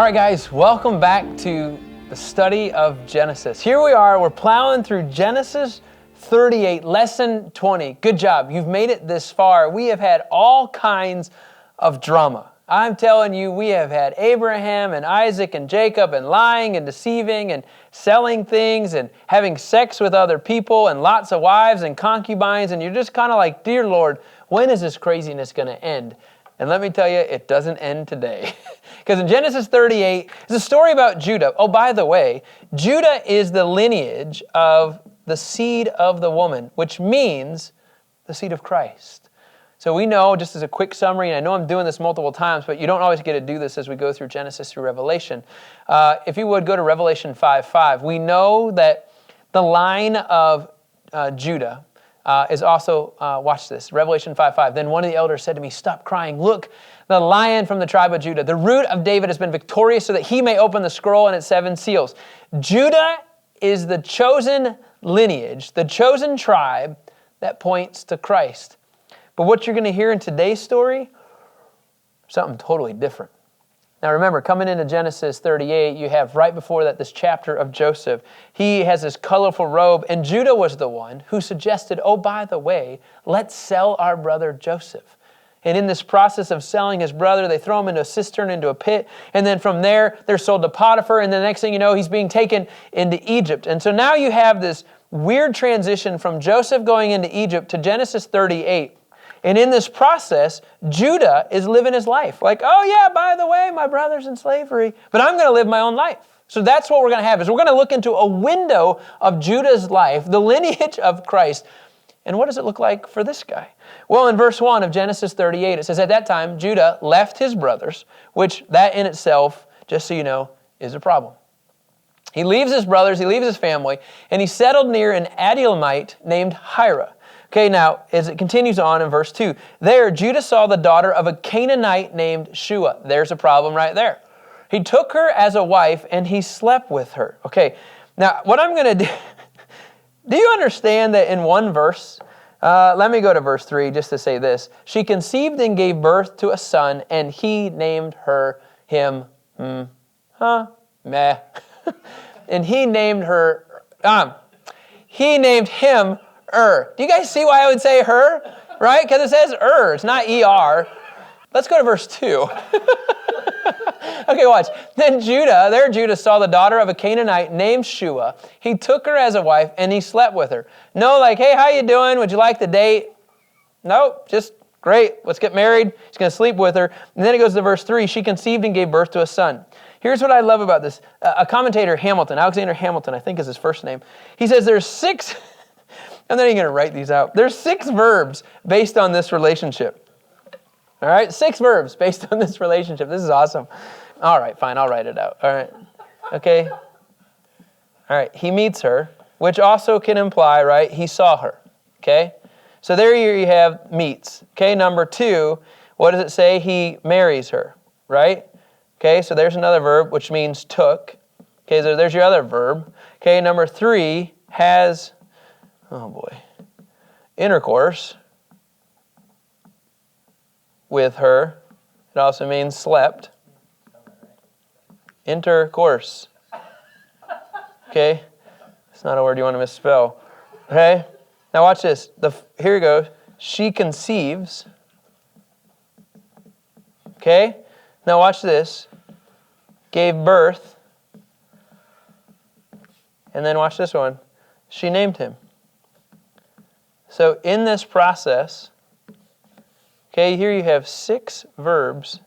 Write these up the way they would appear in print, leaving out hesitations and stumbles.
All right, guys, welcome back to the study of Genesis. Here we are, we're plowing through Genesis 38, lesson 20. Good job, you've made it this far. We have had all kinds of drama. I'm telling you, we have had Abraham and Isaac and Jacob and lying and deceiving and selling things and having sex with other people and lots of wives and concubines, and you're just kind of like, dear Lord, when is this craziness going to end? And let me tell you, it doesn't end today. Because in Genesis 38, it's a story about Judah. Oh, by the way, Judah is the lineage of the seed of the woman, which means the seed of Christ. So we know, just as a quick summary, and I know I'm doing this multiple times, but you don't always get to do this as we go through Genesis through Revelation. If you would, go to Revelation 5:5. We know that the line of Judah is also, watch this, Revelation 5:5. Then one of the elders said to me, "Stop crying. Look, the Lion from the tribe of Judah, the root of David, has been victorious so that he may open the scroll and its 7 seals." Judah is the chosen lineage, the chosen tribe that points to Christ. But what you're going to hear in today's story, something totally different. Now remember, coming into Genesis 38, you have right before that this chapter of Joseph. He has this colorful robe, and Judah was the one who suggested, oh, by the way, let's sell our brother Joseph. And in this process of selling his brother, they throw him into a cistern, into a pit, and then from there, they're sold to Potiphar, and the next thing you know, he's being taken into Egypt. And so now you have this weird transition from Joseph going into Egypt to Genesis 38. And in this process, Judah is living his life. Like, oh yeah, by the way, my brother's in slavery, but I'm going to live my own life. So that's what we're going to have, is we're going to look into a window of Judah's life, the lineage of Christ. And what does it look like for this guy? Well, in verse 1 of Genesis 38, it says, at that time, Judah left his brothers, which that in itself, just so you know, is a problem. He leaves his brothers, he leaves his family, and he settled near an Adullamite named Hira. Okay, now, as it continues on in verse 2, there Judah saw the daughter of a Canaanite named Shua. There's a problem right there. He took her as a wife, and he slept with her. Okay, now, what I'm going to do you understand that in one verse, let me go to verse 3 just to say this. She conceived and gave birth to a son, and he named him, meh. And he named him Er. Do you guys see why I would say her? Right? Because it says Er. It's not E-R. Let's go to verse 2. Okay, watch. Then Judah saw the daughter of a Canaanite named Shua. He took her as a wife, and he slept with her. No, like, hey, how you doing? Would you like the date? Nope, just great. Let's get married. He's going to sleep with her. And then it goes to verse 3. She conceived and gave birth to a son. Here's what I love about this. A commentator, Alexander Hamilton, I think is his first name. He says there's 6... I'm not even going to write these out. There's 6 verbs based on this relationship. All right, 6 verbs based on this relationship. This is awesome. All right, fine, I'll write it out. All right, okay. All right, he meets her, which also can imply, right, he saw her, okay? So there you have meets. Okay, number 2, what does it say? He marries her, right? Okay, so there's another verb, which means took. Okay, so there's your other verb. Okay, number 3 has... oh boy, intercourse with her. It also means slept. Intercourse. Okay, it's not a word you want to misspell. Okay, now watch this. Here you go. She conceives. Okay, now watch this. Gave birth. And then watch this one. She named him. So in this process, okay, here you have 6 verbs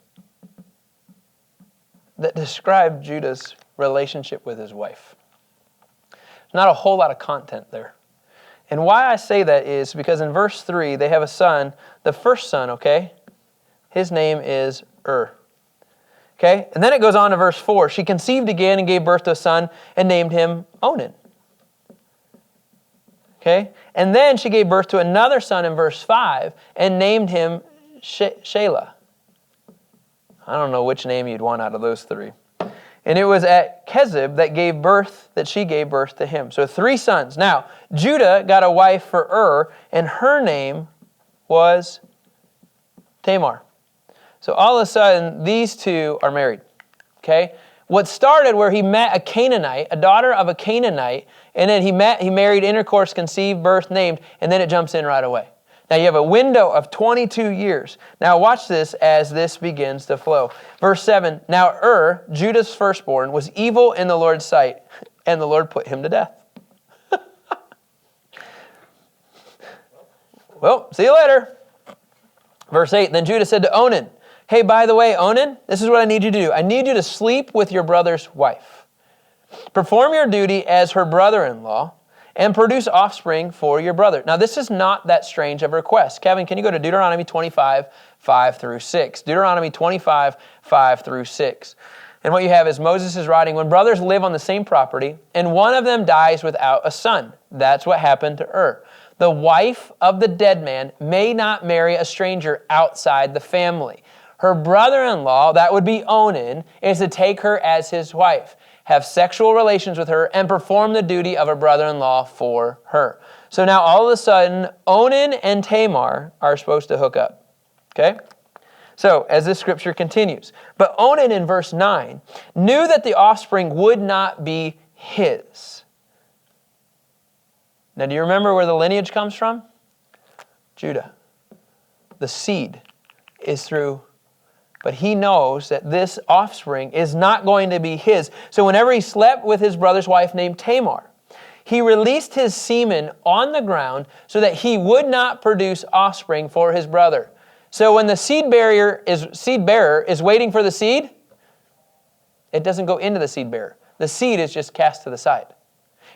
that describe Judah's relationship with his wife. Not a whole lot of content there. And why I say that is because in verse 3, they have a son, the first son, okay? His name is Okay, and then it goes on to verse 4. She conceived again and gave birth to a son and named him Onan. Okay, and then she gave birth to another son in verse 5 and named him Shelah. I don't know which name you'd want out of those 3. And it was at Kezib that she gave birth to him. So 3 sons. Now, Judah got a wife for and her name was Tamar. So all of a sudden, these 2 are married. Okay? what started where he met a Canaanite, a daughter of a Canaanite, and then he married, intercourse, conceived, birth, named, and then it jumps in right away. Now you have a window of 22 years. Now watch this as this begins to flow. Verse 7, now Judah's firstborn, was evil in the Lord's sight, and the Lord put him to death. Well, see you later. Verse 8, then Judah said to Onan, hey, by the way, Onan, this is what I need you to do. I need you to sleep with your brother's wife. Perform your duty as her brother-in-law and produce offspring for your brother. Now, this is not that strange of a request. Kevin, can you go to Deuteronomy 25, 5 through 6? Deuteronomy 25, 5 through 6. And what you have is Moses is writing, when brothers live on the same property and one of them dies without a son. That's what happened to The wife of the dead man may not marry a stranger outside the family. Her brother-in-law, that would be Onan, is to take her as his wife, have sexual relations with her, and perform the duty of a brother-in-law for her. So now all of a sudden, Onan and Tamar are supposed to hook up. Okay? So as this scripture continues, but Onan in verse 9 knew that the offspring would not be his. Now do you remember where the lineage comes from? Judah. The seed is through, but he knows that this offspring is not going to be his. So whenever he slept with his brother's wife named Tamar, he released his semen on the ground so that he would not produce offspring for his brother. So when the seed bearer is waiting for the seed, it doesn't go into the seed bearer. The seed is just cast to the side.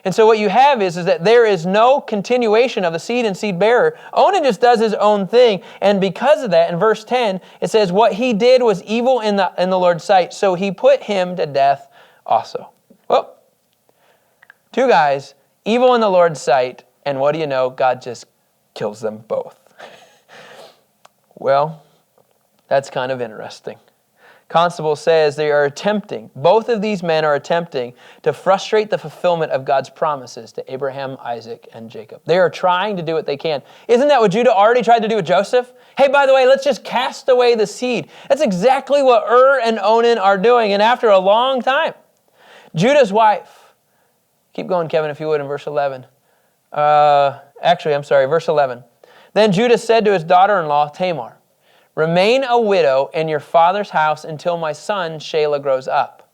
And so what you have is that there is no continuation of the seed and seed bearer. Onan just does his own thing. And because of that, in verse 10, it says, what he did was evil in the Lord's sight. So he put him to death also. Well, two guys, evil in the Lord's sight. And what do you know? God just kills them both. Well, that's kind of interesting. Constable says both of these men are attempting to frustrate the fulfillment of God's promises to Abraham, Isaac, and Jacob. They are trying to do what they can. Isn't that what Judah already tried to do with Joseph? Hey, by the way, let's just cast away the seed. That's exactly what and Onan are doing. And after a long time, Judah's wife, keep going, Kevin, if you would, in verse 11. Verse 11. Then Judah said to his daughter-in-law, Tamar, remain a widow in your father's house until my son Shelah grows up.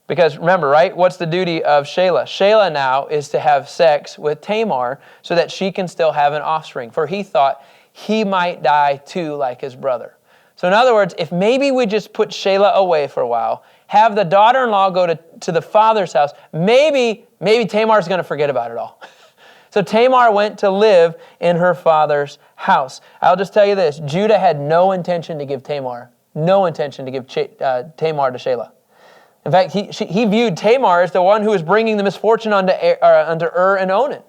Because remember, right? What's the duty of Shelah? Shelah now is to have sex with Tamar so that she can still have an offspring. For he thought he might die too like his brother. So in other words, if maybe we just put Shelah away for a while, have the daughter-in-law go to the father's house, maybe Tamar's going to forget about it all. So Tamar went to live in her father's house. I'll just tell you this. Judah had no intention to give Tamar to Shelah. In fact, he viewed Tamar as the one who was bringing the misfortune onto and Onan.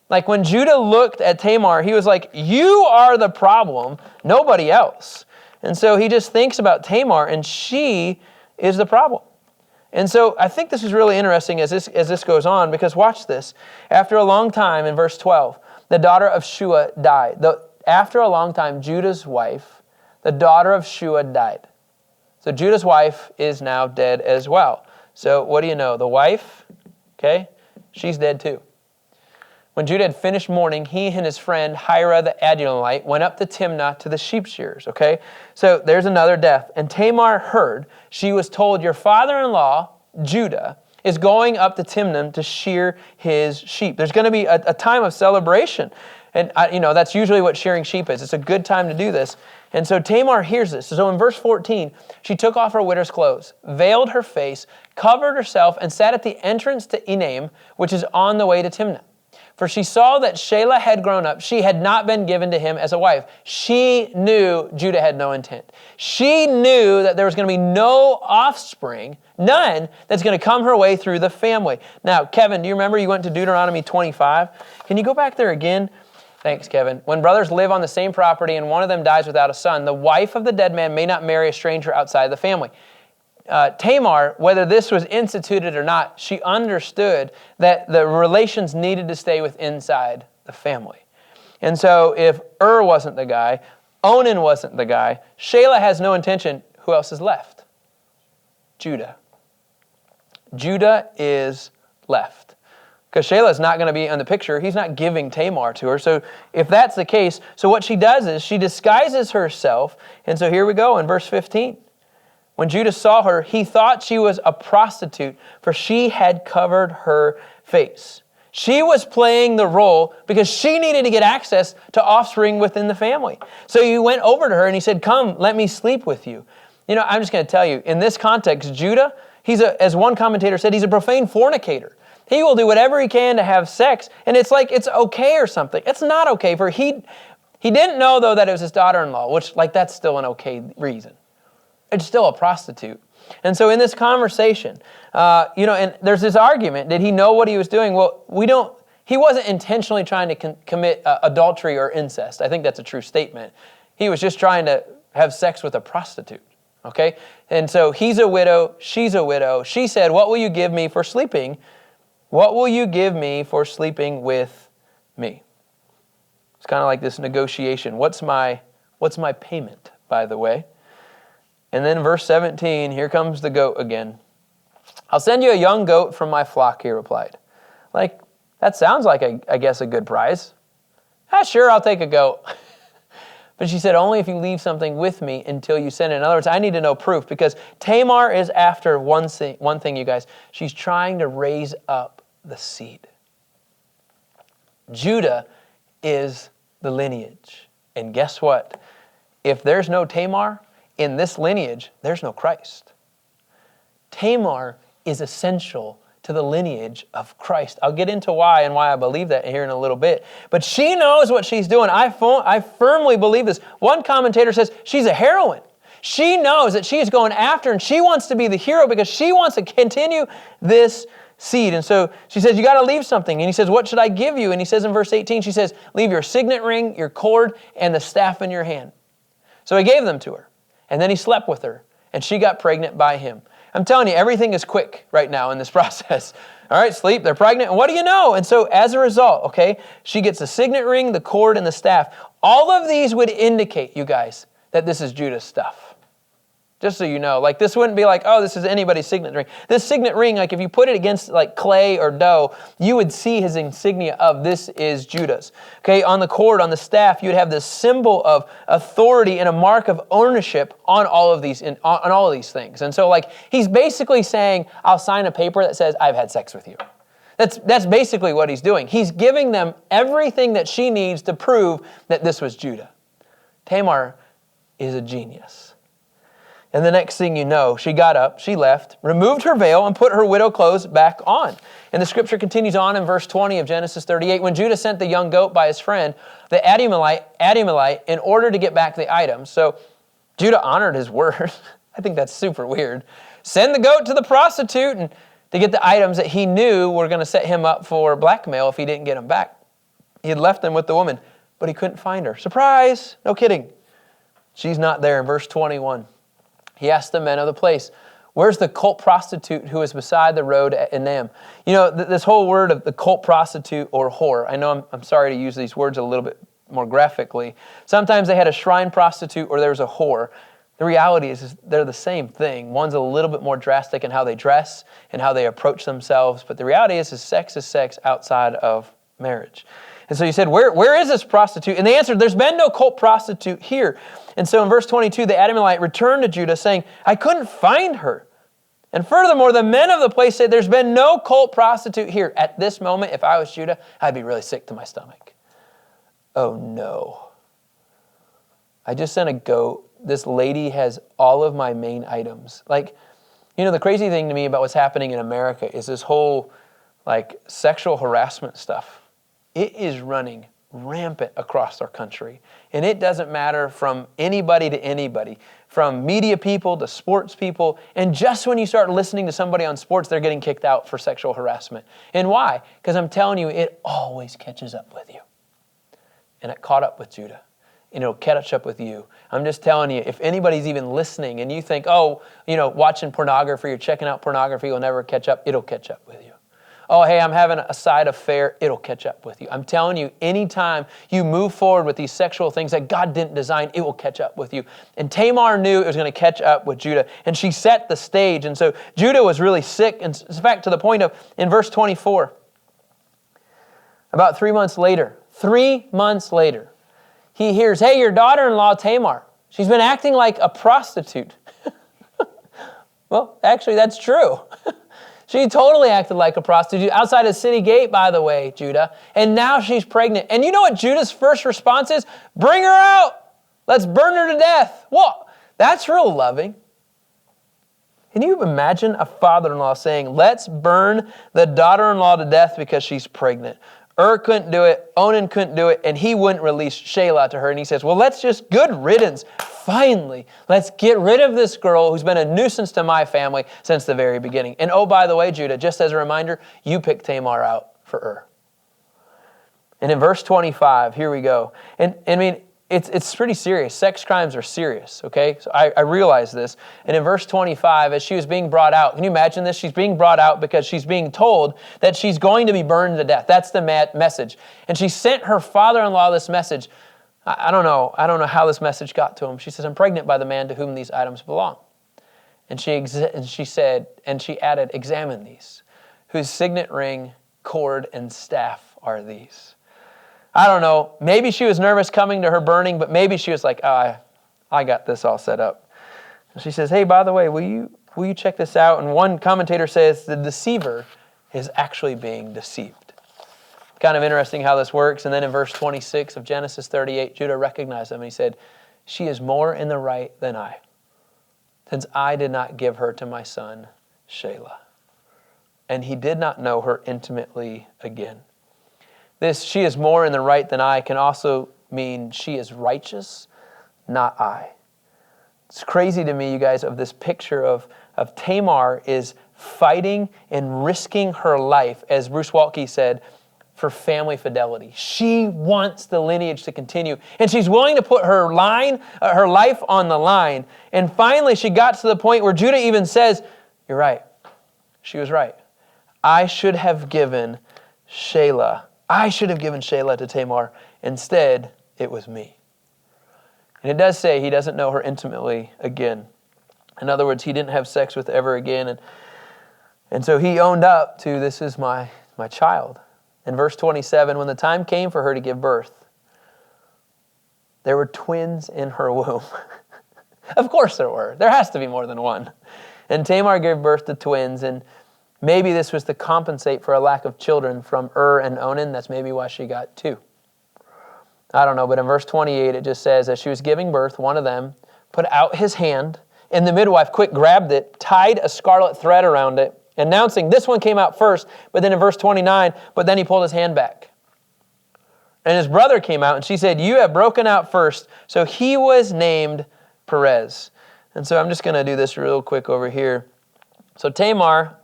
Like when Judah looked at Tamar, he was like, you are the problem, nobody else. And so he just thinks about Tamar, and she is the problem. And so I think this is really interesting as this goes on, because watch this. After a long time, in verse 12, the daughter of Shua died. After a long time, Judah's wife, the daughter of Shua, died. So Judah's wife is now dead as well. So what do you know? The wife, okay, she's dead too. When Judah had finished mourning, he and his friend Hira the Adullamite went up to Timnah to the sheep shearers, okay? So there's another death. And Tamar heard, she was told, your father-in-law, Judah, is going up to Timnah to shear his sheep. There's going to be a time of celebration. And, that's usually what shearing sheep is. It's a good time to do this. And so Tamar hears this. So in verse 14, she took off her widow's clothes, veiled her face, covered herself, and sat at the entrance to Enaim, which is on the way to Timnah. For she saw that Shelah had grown up. She had not been given to him as a wife. She knew Judah had no intent. She knew that there was going to be no offspring, none, that's going to come her way through the family. Now, Kevin, do you remember you went to Deuteronomy 25? Can you go back there again? Thanks, Kevin. When brothers live on the same property and one of them dies without a son, the wife of the dead man may not marry a stranger outside the family. Tamar, whether this was instituted or not, she understood that the relations needed to stay with inside the family. And so if wasn't the guy, Onan wasn't the guy, Shelah has no intention, who else is left? Judah. Judah is left. Because Sheila's not going to be in the picture. He's not giving Tamar to her. So if that's the case, so what she does is she disguises herself. And so here we go in verse 15. When Judah saw her, he thought she was a prostitute, for she had covered her face. She was playing the role because she needed to get access to offspring within the family. So he went over to her and he said, come, let me sleep with you. You know, I'm just going to tell you, in this context, Judah, as one commentator said, he's a profane fornicator. He will do whatever he can to have sex, and it's like it's okay or something. It's not okay for he didn't know, though, that it was his daughter-in-law, which, like, that's still an okay reason. It's still a prostitute. And so in this conversation, and there's this argument. Did he know what he was doing? Well, he wasn't intentionally trying to commit adultery or incest. I think that's a true statement. He was just trying to have sex with a prostitute, okay? And so he's a widow, she's a widow. She said, what will you give me for sleeping? What will you give me for sleeping with me? It's kind of like this negotiation. What's my payment, by the way? And then verse 17, here comes the goat again. I'll send you a young goat from my flock, he replied. Like, that sounds like, I guess, a good prize. Sure, I'll take a goat. But she said, only if you leave something with me until you send it. In other words, I need to know proof, because Tamar is after one thing, you guys. She's trying to raise up the seed. Judah is the lineage. And guess what? If there's no Tamar, in this lineage, there's no Christ. Tamar is essential to the lineage of Christ. I'll get into why and why I believe that here in a little bit. But she knows what she's doing. I firmly believe this. One commentator says she's a heroine. She knows that she is going after, and she wants to be the hero because she wants to continue this seed. And so she says, you got to leave something. And he says, what should I give you? And he says in verse 18, she says, leave your signet ring, your cord, and the staff in your hand. So he gave them to her. And then he slept with her, and she got pregnant by him. I'm telling you, everything is quick right now in this process. All right, sleep, they're pregnant, and what do you know? And so as a result, okay, she gets the signet ring, the cord, and the staff. All of these would indicate, you guys, that this is Judah's stuff. Just so you know, like this wouldn't be like, oh, this is anybody's signet ring. This signet ring, like if you put it against like clay or dough, you would see his insignia of this is Judah's. Okay, on the cord, on the staff, you'd have this symbol of authority and a mark of ownership on all of these, on all of these things. And so like he's basically saying, I'll sign a paper that says I've had sex with you. That's basically what he's doing. He's giving them everything that she needs to prove that this was Judah. Tamar is a genius. And the next thing you know, she got up, she left, removed her veil, and put her widow clothes back on. And the scripture continues on in verse 20 of Genesis 38. When Judah sent the young goat by his friend, the Adulamite, in order to get back the items. So Judah honored his word. I think that's super weird. Send the goat to the prostitute and to get the items that he knew were going to set him up for blackmail if he didn't get them back. He had left them with the woman, but he couldn't find her. Surprise! No kidding. She's not there in verse 21. He asked the men of the place, where's the cult prostitute who is beside the road at Enam? You know, this whole word of the cult prostitute or whore, I know I'm sorry to use these words a little bit more graphically. Sometimes they had a shrine prostitute or there was a whore. The reality is they're the same thing. One's a little bit more drastic in how they dress and how they approach themselves. But the reality is sex outside of marriage. And so you said, where is this prostitute? And they answered, there's been no cult prostitute here. And so in verse 22, the Adulamite returned to Judah saying, I couldn't find her. And furthermore, the men of the place said, there's been no cult prostitute here. At this moment, if I was Judah, I'd be really sick to my stomach. Oh no. I just sent a goat. This lady has all of my main items. Like, you know, the crazy thing to me about what's happening in America is this whole like sexual harassment stuff. It is running rampant across our country. And it doesn't matter from anybody to anybody, from media people to sports people. And just when you start listening to somebody on sports, they're getting kicked out for sexual harassment. And why? Because I'm telling you, it always catches up with you. And it caught up with Judah. And it'll catch up with you. I'm just telling you, if anybody's even listening and you think, oh, you know, watching pornography or checking out pornography will never catch up, it'll catch up with you. oh, hey, I'm having a side affair, it'll catch up with you. I'm telling you, anytime you move forward with these sexual things that God didn't design, it will catch up with you. And Tamar knew it was going to catch up with Judah, and she set the stage. And so Judah was really sick, and in fact, to the point of, in verse 24, about 3 months later, he hears, hey, your daughter-in-law Tamar, she's been acting like a prostitute. Well, actually, that's true. She totally acted like a prostitute outside the city gate, by the way, Judah. And now she's pregnant. And you know what Judah's first response is? Bring her out. Let's burn her to death. Well, that's real loving. Can you imagine a father-in-law saying, let's burn the daughter-in-law to death because she's pregnant? Couldn't do it, Onan couldn't do it, and he wouldn't release Shelah to her. And he says, well, let's just, good riddance. Finally, let's get rid of this girl who's been a nuisance to my family since the very beginning. And oh, by the way, Judah, just as a reminder, you picked Tamar out for And in verse 25, here we go. And I mean, it's pretty serious. Sex crimes are serious, okay? So I realize this. And in verse 25, as she was being brought out, can you imagine this? She's being brought out because she's being told that she's going to be burned to death. That's the message. And she sent her father-in-law this message. I don't know how this message got to him. She says, I'm pregnant by the man to whom these items belong. And she added, examine these, whose signet ring, cord, and staff are these. I don't know. Maybe she was nervous coming to her burning, but maybe she was like, oh, I got this all set up. And she says, hey, by the way, will you check this out? And one commentator says the deceiver is actually being deceived. Kind of interesting how this works. And then in verse 26 of Genesis 38, Judah recognized him and he said, she is more in the right than I, since I did not give her to my son, Shelah. And he did not know her intimately again. This, she is more in the right than I, can also mean she is righteous, not I. It's crazy to me, you guys, of this picture of Tamar is fighting and risking her life, as Bruce Waltke said, for family fidelity. She wants the lineage to continue, and she's willing to put her life on the line. And finally, she got to the point where Judah even says, you're right. She was right. I should have given Shelah to Tamar. Instead, it was me. And it does say he doesn't know her intimately again. In other words, he didn't have sex with ever again. And so he owned up to, this is my child. In verse 27, when the time came for her to give birth, there were twins in her womb. Of course there were. There has to be more than one. And Tamar gave birth to twins, and maybe this was to compensate for a lack of children from and Onan. That's maybe why she got two. I don't know, but in verse 28, it just says, as she was giving birth, one of them put out his hand, and the midwife quick grabbed it, tied a scarlet thread around it, announcing this one came out first. But then in verse 29, but then he pulled his hand back. And his brother came out, and she said, you have broken out first. So he was named Perez. And so I'm just going to do this real quick over here. So Tamar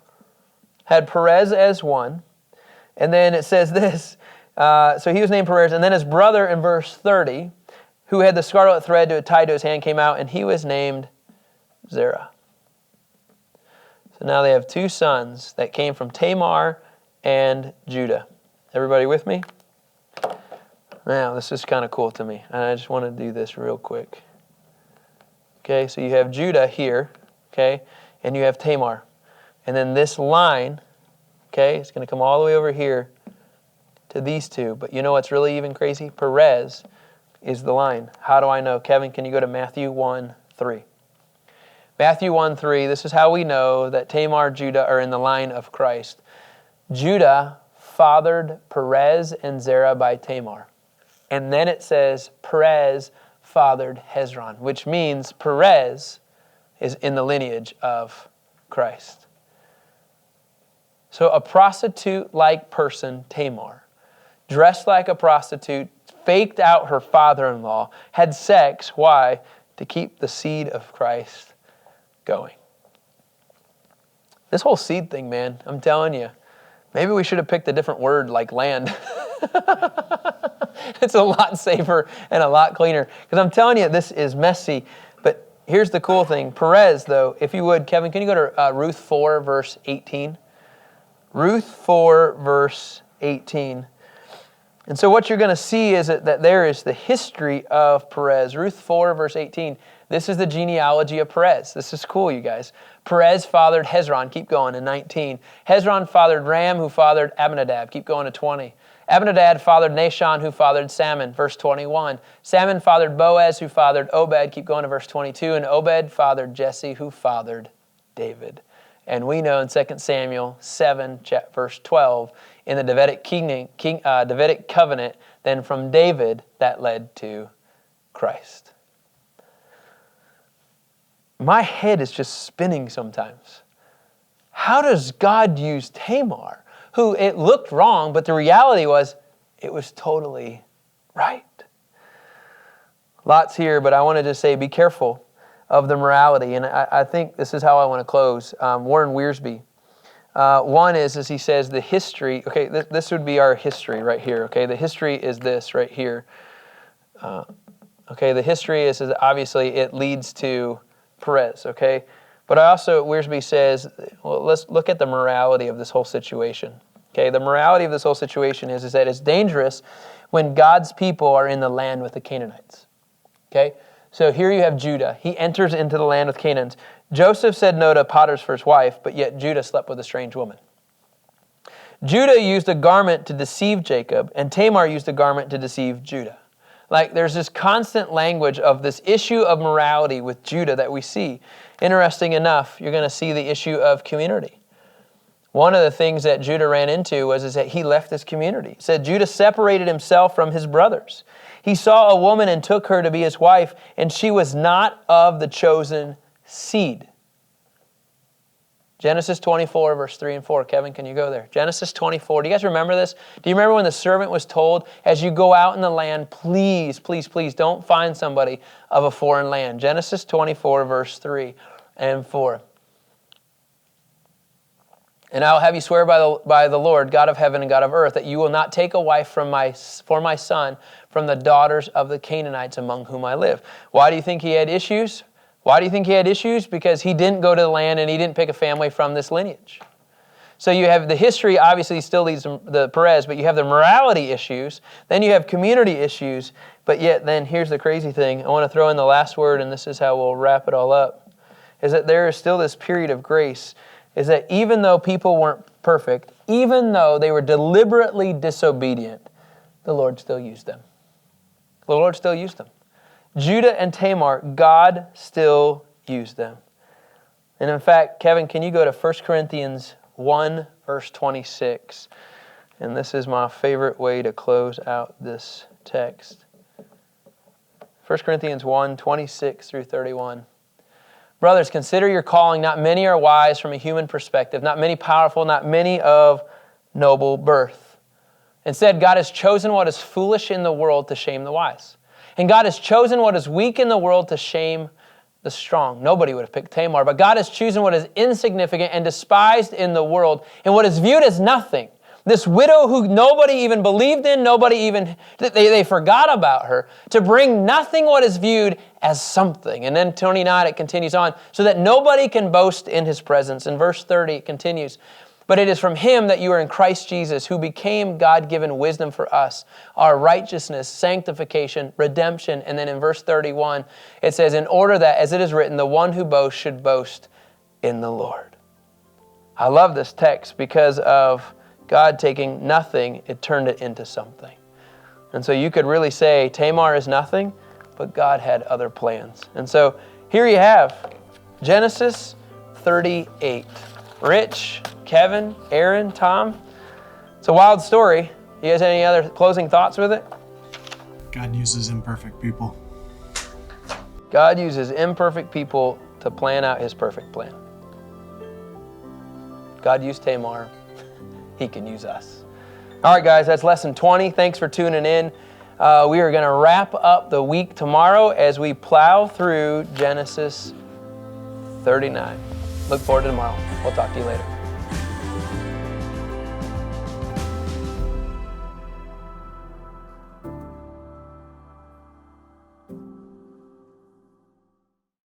had Perez as one. And then it says this. So he was named Perez. And then his brother in verse 30, who had the scarlet thread tied to his hand, came out, and he was named Zerah. So now they have two sons that came from Tamar and Judah. Everybody with me? Now, this is kind of cool to me. And I just want to do this real quick. Okay, so you have Judah here, okay, and you have Tamar. And then this line, okay, it's going to come all the way over here to these two. But you know what's really even crazy? Perez is the line. How do I know? Kevin, can you go to Matthew 1:3? Matthew 1:3, this is how we know that Tamar and Judah are in the line of Christ. Judah fathered Perez and Zerah by Tamar. And then it says Perez fathered Hezron, which means Perez is in the lineage of Christ. So a prostitute-like person, Tamar, dressed like a prostitute, faked out her father-in-law, had sex. Why? To keep the seed of Christ going. This whole seed thing, man, I'm telling you, maybe we should have picked a different word like land. It's a lot safer and a lot cleaner. Because I'm telling you, this is messy. But here's the cool thing. Perez, though, if you would, Kevin, can you go to Ruth 4, verse 18? Ruth 4, verse 18. And so what you're going to see is that there is the history of Perez. Ruth 4, verse 18. This is the genealogy of Perez. This is cool, you guys. Perez fathered Hezron. Keep going in 19. Hezron fathered Ram, who fathered Abinadab. Keep going to 20. Abinadab fathered Nahshon, who fathered Salmon. Verse 21. Salmon fathered Boaz, who fathered Obed. Keep going to verse 22. And Obed fathered Jesse, who fathered David. And we know in 2 Samuel 7, verse 12, in the Davidic covenant, then from David, that led to Christ. My head is just spinning sometimes. How does God use Tamar, who it looked wrong, but the reality was it was totally right? Lots here, but I want to just say be careful of the morality. And I think this is how I want to close. Warren Wiersbe. One is, as he says, the history. Okay, this would be our history right here. Okay, the history is this right here. Okay, the history is obviously it leads to Perez. Okay, but also Wiersbe says, well, let's look at the morality of this whole situation. Okay, the morality of this whole situation is that it's dangerous when God's people are in the land with the Canaanites. Okay. So here you have Judah. He enters into the land with Canaanites. Joseph said no to Potiphar's wife, but yet Judah slept with a strange woman. Judah used a garment to deceive Jacob, and Tamar used a garment to deceive Judah. Like there's this constant language of this issue of morality with Judah that we see. Interesting enough, you're going to see the issue of community. One of the things that Judah ran into was that he left his community. It said Judah separated himself from his brothers. He saw a woman and took her to be his wife, and she was not of the chosen seed. Genesis 24, verse 3 and 4. Kevin, can you go there? Genesis 24. Do you guys remember this? Do you remember when the servant was told, as you go out in the land, please, please, please don't find somebody of a foreign land? Genesis 24, verse 3 and 4. And I will have you swear by the Lord, God of heaven and God of earth, that you will not take a wife for my son from the daughters of the Canaanites among whom I live. Why do you think he had issues? Why do you think he had issues? Because he didn't go to the land and he didn't pick a family from this lineage. So you have the history, obviously still leads to the Perez, but you have the morality issues. Then you have community issues. But yet then here's the crazy thing. I want to throw in the last word, and this is how we'll wrap it all up, is that there is still this period of grace, is that even though people weren't perfect, even though they were deliberately disobedient, the Lord still used them. The Lord still used them. Judah and Tamar, God still used them. And in fact, Kevin, can you go to 1 Corinthians 1, verse 26? And this is my favorite way to close out this text. 1 Corinthians 1, 26 through 31. Brothers, consider your calling. Not many are wise from a human perspective, not many powerful, not many of noble birth. Instead, God has chosen what is foolish in the world to shame the wise. And God has chosen what is weak in the world to shame the strong. Nobody would have picked Tamar, but God has chosen what is insignificant and despised in the world, and what is viewed as nothing. This widow who nobody even believed in, they forgot about her, to bring nothing what is viewed as something. And then 29, it continues on, so that nobody can boast in his presence. In verse 30, it continues, but it is from him that you are in Christ Jesus, who became God-given wisdom for us, our righteousness, sanctification, redemption. And then in verse 31, it says, in order that, as it is written, the one who boasts should boast in the Lord. I love this text because of God taking nothing, it turned it into something. And so you could really say Tamar is nothing, but God had other plans. And so here you have Genesis 38. Rich, Kevin, Aaron, Tom. It's a wild story. You guys have any other closing thoughts with it? God uses imperfect people. God uses imperfect people to plan out his perfect plan. God used Tamar. He can use us. All right, guys, that's lesson 20. Thanks for tuning in. We are going to wrap up the week tomorrow as we plow through Genesis 39. Look forward to tomorrow. We'll talk to you later.